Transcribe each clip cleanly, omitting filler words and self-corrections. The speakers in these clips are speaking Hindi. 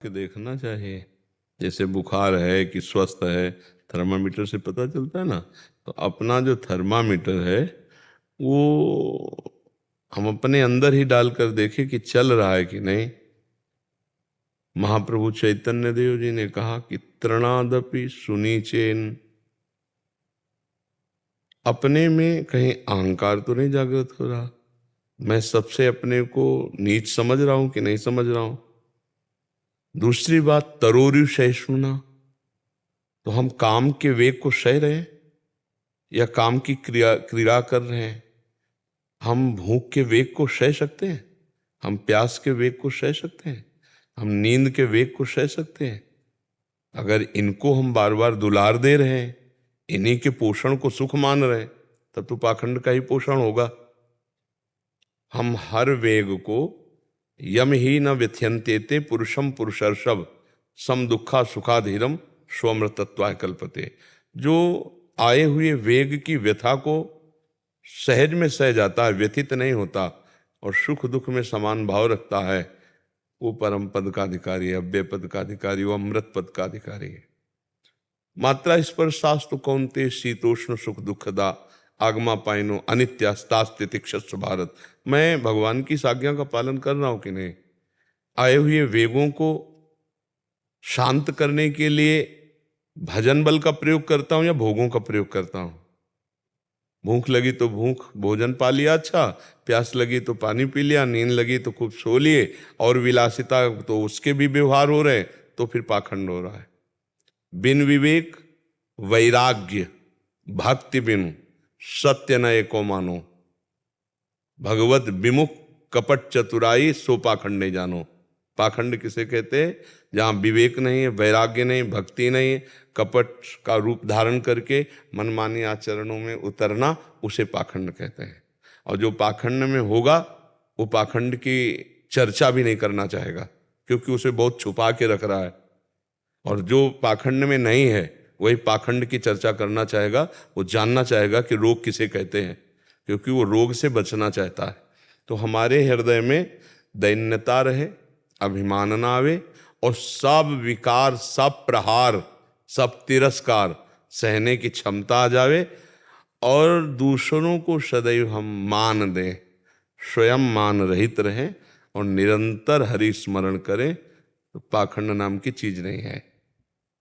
कि देखना चाहिए। जैसे बुखार है कि स्वस्थ है, थर्मामीटर से पता चलता है ना। तो अपना जो थर्मामीटर है वो हम अपने अंदर ही डालकर देखें कि चल रहा है कि नहीं। महाप्रभु चैतन्य देव जी ने कहा कि तृणादपि सुनीचेन, अपने में कहीं अहंकार तो नहीं जागृत हो रहा, मैं सबसे अपने को नीच समझ रहा हूं कि नहीं समझ रहा हूं। दूसरी बात, तरोरु सहिष्णुना, तो हम काम के वेग को सह रहे हैं या काम की क्रिया क्रीड़ा कर रहे हैं। हम भूख के वेग को सह सकते हैं, हम प्यास के वेग को सह सकते हैं, हम नींद के वेग को सह सकते हैं। अगर इनको हम बार बार दुलार दे रहे हैं, इन्हीं के पोषण को सुख मान रहे हैं, तब तो पाखंड का ही पोषण होगा। हम हर वेग को यम ही न व्यथ्यंते पुरुषम पुरुषर्षभ सम दुखा सुखाधीरम स्वमृतत्वाय कल्पते, जो आए हुए वेग की व्यथा को सहज में सह जाता है, व्यथित नहीं होता और सुख दुख में समान भाव रखता है, वो परम पद का अधिकारी है, अव्यय पद का अधिकारी, वो अमृत पद का अधिकारी है। मात्रा स्पर्शास्तु कौन्ते शीतोष्ण सुख दुखदा आगमा पाइनो अनित्यास्तास्तितिक्षस्व भारत। मैं भगवान की इस आज्ञा का पालन कर रहा हूं कि नहीं। आए हुए वेगों को शांत करने के लिए भजन बल का प्रयोग करता हूं या भोगों का प्रयोग करता हूं। भूख लगी तो भूख भोजन पा लिया, अच्छा, प्यास लगी तो पानी पी लिया, नींद लगी तो खूब सो लिए, और विलासिता तो उसके भी व्यवहार हो रहे हैं, तो फिर पाखंड हो रहा है। बिन विवेक वैराग्य भक्ति बिनु सत्य न एको मानो, भगवत विमुख कपट चतुराई सो पाखंड नहीं जानो। पाखंड किसे कहते हैं? जहाँ विवेक नहीं है, वैराग्य नहीं, भक्ति नहीं है, कपट का रूप धारण करके मनमानी आचरणों में उतरना, उसे पाखंड कहते हैं। और जो पाखंड में होगा वो पाखंड की चर्चा भी नहीं करना चाहेगा, क्योंकि उसे बहुत छुपा के रख रहा है। और जो पाखंड में नहीं है वही पाखंड की चर्चा करना चाहेगा, वो जानना चाहेगा कि रोग किसे कहते हैं, क्योंकि वो रोग से बचना चाहता है। तो हमारे हृदय में दैन्यता रहे, अभिमान ना आवे, और सब विकार, सब प्रहार, सब तिरस्कार सहने की क्षमता आ जावे, और दूसरों को सदैव हम मान दें, स्वयं मान रहित रहें और निरंतर हरि स्मरण करें, तो पाखंड नाम की चीज नहीं है,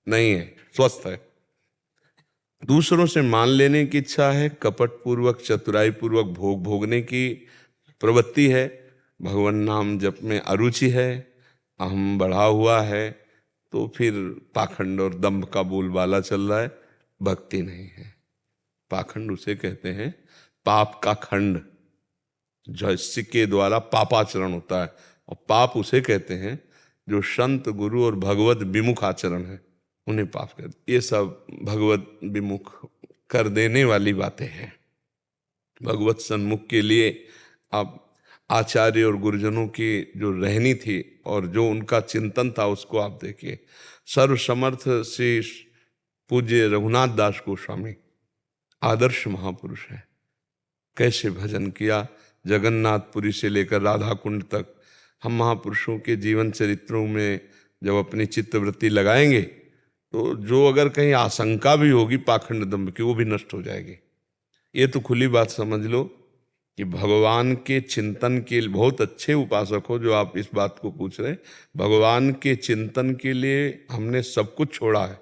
नहीं है, स्वस्थ है। दूसरों से मान लेने की इच्छा है, कपट पूर्वक चतुराई पूर्वक भोग भोगने की प्रवृत्ति है, भगवान नाम जप में अरुचि है, अहम बढ़ा हुआ है, तो फिर पाखंड और दंभ का बोलबाला चल रहा है, भक्ति नहीं है। पाखंड उसे कहते हैं पाप का खंड, जिसके द्वारा पापाचरण होता है, और पाप उसे कहते हैं जो संत गुरु और भगवत विमुख आचरण है, उन्हें पाप कर। ये सब भगवत विमुख कर देने वाली बातें हैं। भगवत सन्मुख के लिए आप आचार्य और गुरुजनों की जो रहनी थी और जो उनका चिंतन था, उसको आप देखिए। सर्वसमर्थ श्री पूज्य रघुनाथ दास गोस्वामी आदर्श महापुरुष है। कैसे भजन किया, जगन्नाथपुरी से लेकर राधा कुंड तक। हम महापुरुषों के जीवन चरित्रों में जब अपनी चित्तवृत्ति लगाएंगे, तो जो अगर कहीं आशंका भी होगी पाखंड दंभ की, वो भी नष्ट हो जाएगी। ये तो खुली बात समझ लो कि भगवान के चिंतन के लिए बहुत अच्छे उपासक हो जो आप इस बात को पूछ रहे हैं। भगवान के चिंतन के लिए हमने सब कुछ छोड़ा है।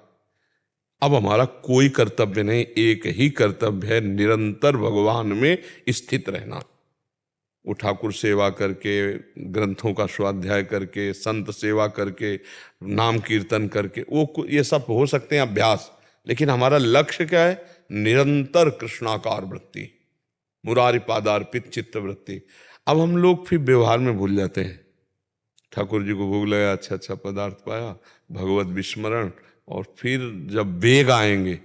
अब हमारा कोई कर्तव्य नहीं, एक ही कर्तव्य है, निरंतर भगवान में स्थित रहना। वो ठाकुर सेवा करके, ग्रंथों का स्वाध्याय करके, संत सेवा करके, नाम कीर्तन करके, वो ये सब हो सकते हैं अभ्यास, लेकिन हमारा लक्ष्य क्या है? निरंतर कृष्णाकार वृत्ति, मुरारी पादार्पित चित्त वृत्ति। अब हम लोग फिर व्यवहार में भूल जाते हैं। ठाकुर जी को भोग लगा, अच्छा अच्छा पदार्थ पाया, भगवत विस्मरण, और फिर जब वेग आएंगे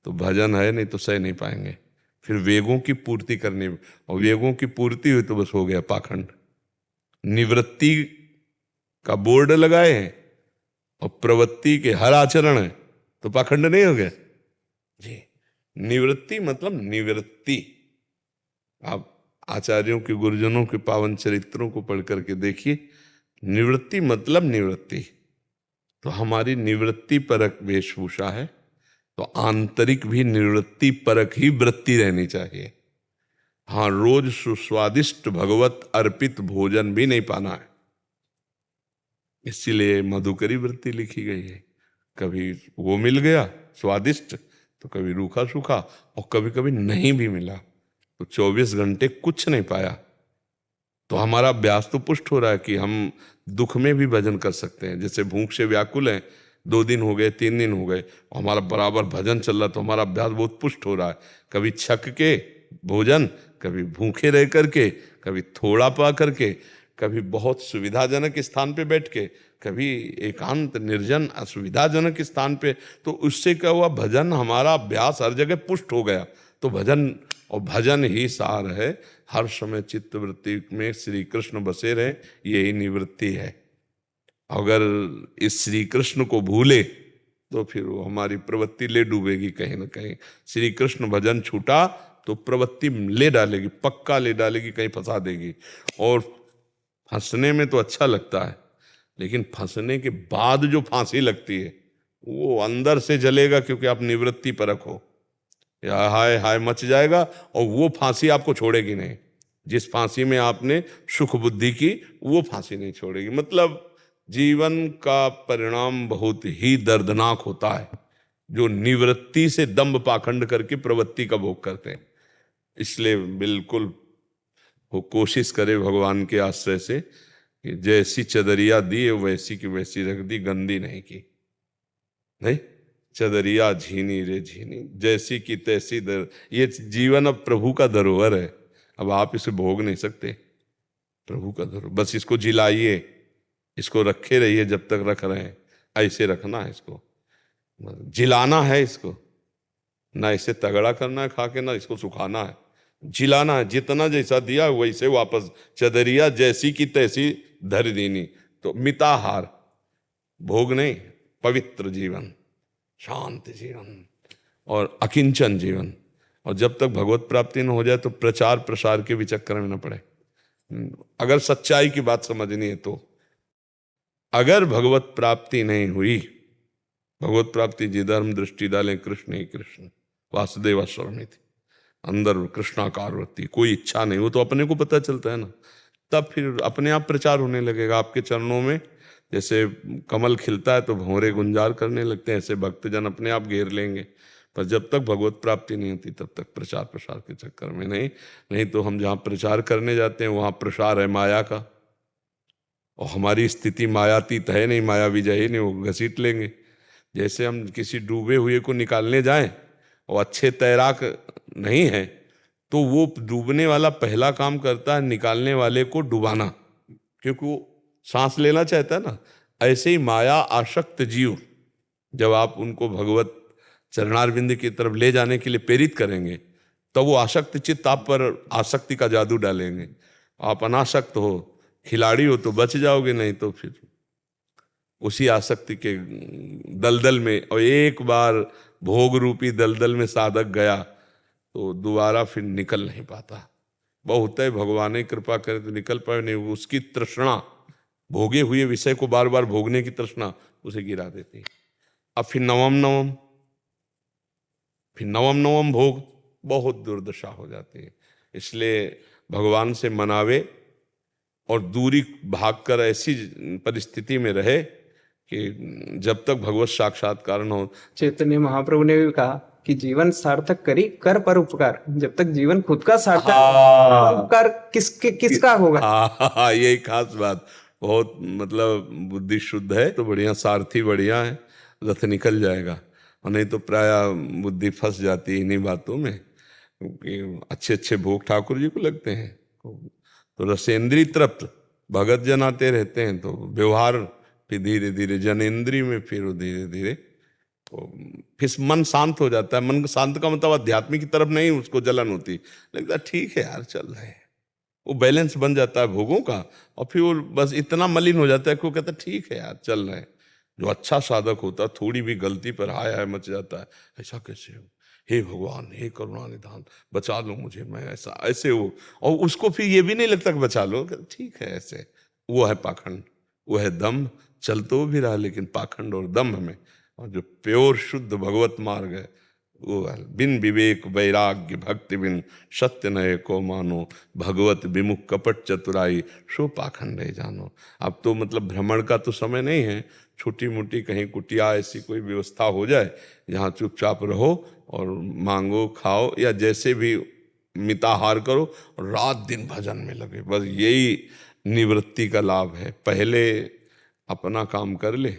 तो भजन है नहीं तो सह नहीं पाएंगे। फिर वेगों की पूर्ति करनी, और वेगों की पूर्ति हुई तो बस हो गया पाखंड। निवृत्ति का बोर्ड लगाए हैं और प्रवृत्ति के हर आचरण है, तो पाखंड नहीं हो गया जी। निवृत्ति मतलब निवृत्ति। आप आचार्यों के, गुरुजनों के पावन चरित्रों को पढ़ करके देखिए, निवृत्ति मतलब निवृत्ति। तो हमारी निवृत्ति परक वेशभूषा है, तो आंतरिक भी निवृत्ति परक ही वृत्ति रहनी चाहिए। हाँ, रोज सुस्वादिष्ट भगवत अर्पित भोजन भी नहीं पाना है, इसीलिए मधुकरी वृत्ति लिखी गई है। कभी वो मिल गया स्वादिष्ट, तो कभी रूखा सूखा, और कभी कभी नहीं भी मिला तो 24 घंटे कुछ नहीं पाया। तो हमारा अभ्यास तो पुष्ट हो रहा है कि हम दुख में भी भजन कर सकते हैं। जैसे भूख से व्याकुल हैं, 2 दिन हो गए, 3 दिन हो गए, और हमारा बराबर भजन चल रहा, तो हमारा अभ्यास बहुत पुष्ट हो रहा है। कभी छक के भोजन, कभी भूखे रह करके, कभी थोड़ा पा करके, कभी बहुत सुविधाजनक स्थान पे बैठ के, कभी एकांत निर्जन असुविधाजनक स्थान पे। तो उससे क्या हुआ, भजन हमारा अभ्यास हर जगह पुष्ट हो गया। तो भजन, और भजन ही सार है, हर समय चित्त वृत्ति में श्री कृष्ण बसे रहे, यही निवृत्ति है। अगर इस श्री कृष्ण को भूले तो फिर वो हमारी प्रवृत्ति ले डूबेगी कहीं ना कहीं। श्री कृष्ण भजन छूटा तो प्रवृत्ति ले डालेगी, पक्का ले डालेगी, कहीं फंसा देगी। और फंसने में तो अच्छा लगता है, लेकिन फंसने के बाद जो फांसी लगती है वो अंदर से जलेगा, क्योंकि आप निवृत्ति परख हो, या हाय हाय मच जाएगा, और वो फांसी आपको छोड़ेगी नहीं। जिस फांसी में आपने सुख बुद्धि की, वो फांसी नहीं छोड़ेगी। मतलब जीवन का परिणाम बहुत ही दर्दनाक होता है जो निवृत्ति से दंभ पाखंड करके प्रवृत्ति का भोग करते हैं। इसलिए बिल्कुल वो कोशिश करे भगवान के आश्रय से कि जैसी चदरिया दी है वैसी की वैसी रख दी, गंदी नहीं की। नहीं, चदरिया झीनी रे झीनी, जैसी की तैसी दर। ये जीवन अब प्रभु का धरोहर है, अब आप इसे भोग नहीं सकते। प्रभु का धरोहर, बस इसको जिलाइए, इसको रखे रहिए जब तक रख रहे हैं। ऐसे रखना है इसको, जिलाना है इसको, ना इसे तगड़ा करना है खा के, ना इसको सुखाना है, जिलाना है। जितना जैसा दिया वैसे वापस, चदरिया जैसी की तैसी धर देनी। तो मिताहार, भोग नहीं, पवित्र जीवन, शांत जीवन और अकिंचन जीवन। और जब तक भगवत प्राप्ति न हो जाए तो प्रचार प्रसार के भी चक्कर में न पड़े। अगर सच्चाई की बात समझनी है तो अगर भगवत प्राप्ति नहीं हुई, भगवत प्राप्ति जिधर्म दृष्टि डालें कृष्ण ही कृष्ण वासुदेव स्वरमिति, अंदर कृष्णाकार वृत्ति, कोई इच्छा नहीं, वो तो अपने को पता चलता है ना। तब फिर अपने आप प्रचार होने लगेगा आपके चरणों में। जैसे कमल खिलता है तो भंवरे गुंजार करने लगते हैं, ऐसे भक्तजन अपने आप घेर लेंगे। पर जब तक भगवत प्राप्ति नहीं होती तब तक प्रचार प्रसार के चक्कर में नहीं तो हम जहाँ प्रचार करने जाते हैं वहाँ प्रसार है माया का, और हमारी स्थिति मायातीत है नहीं, माया विजय नहीं, वो घसीट लेंगे। जैसे हम किसी डूबे हुए को निकालने जाएं और अच्छे तैराक नहीं है तो वो डूबने वाला पहला काम करता है निकालने वाले को डुबाना, क्योंकि वो सांस लेना चाहता है ना। ऐसे ही माया आसक्त जीव, जब आप उनको भगवत चरणारविंद की तरफ ले जाने के लिए प्रेरित करेंगे तो वो आसक्त चित्त आप पर आसक्ति का जादू डालेंगे। आप अनासक्त हो, खिलाड़ी हो तो बच जाओगे, नहीं तो फिर उसी आसक्ति के दलदल में, और एक बार भोग रूपी दलदल में साधक गया तो दोबारा फिर निकल नहीं पाता। बहुत है, भगवान ही कृपा करे तो निकल पाए, नहीं उसकी तृष्णा, भोगे हुए विषय को बार बार भोगने की तृष्णा उसे गिरा देती है। अब फिर नवम भोग, बहुत दुर्दशा हो जाती है। इसलिए भगवान से मनावे और दूरी भागकर ऐसी परिस्थिति में रहे कि जब तक भगवत साक्षात्कार न हो। चैतन्य महाप्रभु ने भी कहा कि जीवन सार्थक करी कर पर उपकार। जब तक जीवन खुद का सार्थक, उपकार किसका होगा? यही खास बात, बहुत मतलब बुद्धि शुद्ध है तो बढ़िया, सारथी बढ़िया है, रथ निकल जाएगा। और नहीं तो प्राय बुद्धि फंस जाती है इन्हीं बातों में, क्योंकि अच्छे अच्छे भोग ठाकुर जी को लगते हैं तो रसेंद्री तृप्त भगत जन आते रहते हैं, तो व्यवहार फिर धीरे धीरे जनेन्द्रीय में, फिर धीरे धीरे फिर मन शांत हो जाता है। मन शांत का मतलब आध्यात्मिक की तरफ नहीं उसको जलन होती, लगता ठीक है यार चल रहे हैं, वो बैलेंस बन जाता है भोगों का। और फिर वो बस इतना मलिन हो जाता है कि वो कहता ठीक है यार चल रहे हैं। जो अच्छा साधक होता थोड़ी भी गलती पर हाय हाय मच जाता है, ऐसा कैसे हो, हे भगवान हे करुणा निधान बचा लो मुझे, मैं ऐसा ऐसे हो। और उसको फिर ये भी नहीं लगता कि बचा लो, ठीक है ऐसे, वो है पाखंड, वह दम चल तो भी रहा लेकिन पाखंड और दम्भ में। और जो प्योर शुद्ध भगवत मार्ग है वो बिन विवेक वैराग्य भक्ति बिन सत्य नये को मानो, भगवत विमुख कपट चतुराई सो पाखंड है जानो। अब तो मतलब भ्रमण का तो समय नहीं है, छोटी मोटी कहीं कुटिया ऐसी कोई व्यवस्था हो जाए जहाँ चुपचाप रहो और मांगो खाओ या जैसे भी मिताहार करो और रात दिन भजन में लगे, बस यही निवृत्ति का लाभ है। पहले अपना काम कर ले।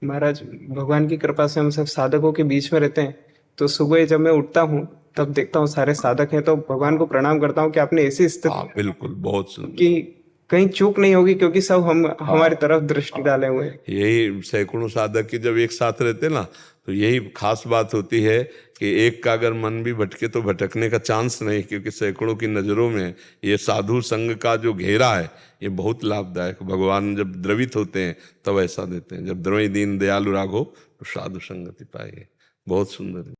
महाराज भगवान की कृपा से हम सब साधकों के बीच में रहते हैं, तो सुबह जब मैं उठता हूँ तब देखता हूँ सारे साधक हैं, तो भगवान को प्रणाम करता हूँ कि आपने ऐसी हाँ स्थिति बिल्कुल, बहुत सुंदर। कि कहीं चूक नहीं होगी, क्योंकि सब हम हमारी तरफ दृष्टि डाले हुए हैं। यही सैकड़ों साधक के जब एक साथ रहते ना तो यही खास बात होती है कि एक का अगर मन भी भटके तो भटकने का चांस नहीं, क्योंकि सैकड़ों की नजरों में ये साधु संग का जो घेरा है ये बहुत लाभदायक। भगवान जब द्रवित होते हैं तब ऐसा देते हैं, जब द्रवि दीन दयालु राघो तो साधु संगति पाइए। बहुत सुंदर।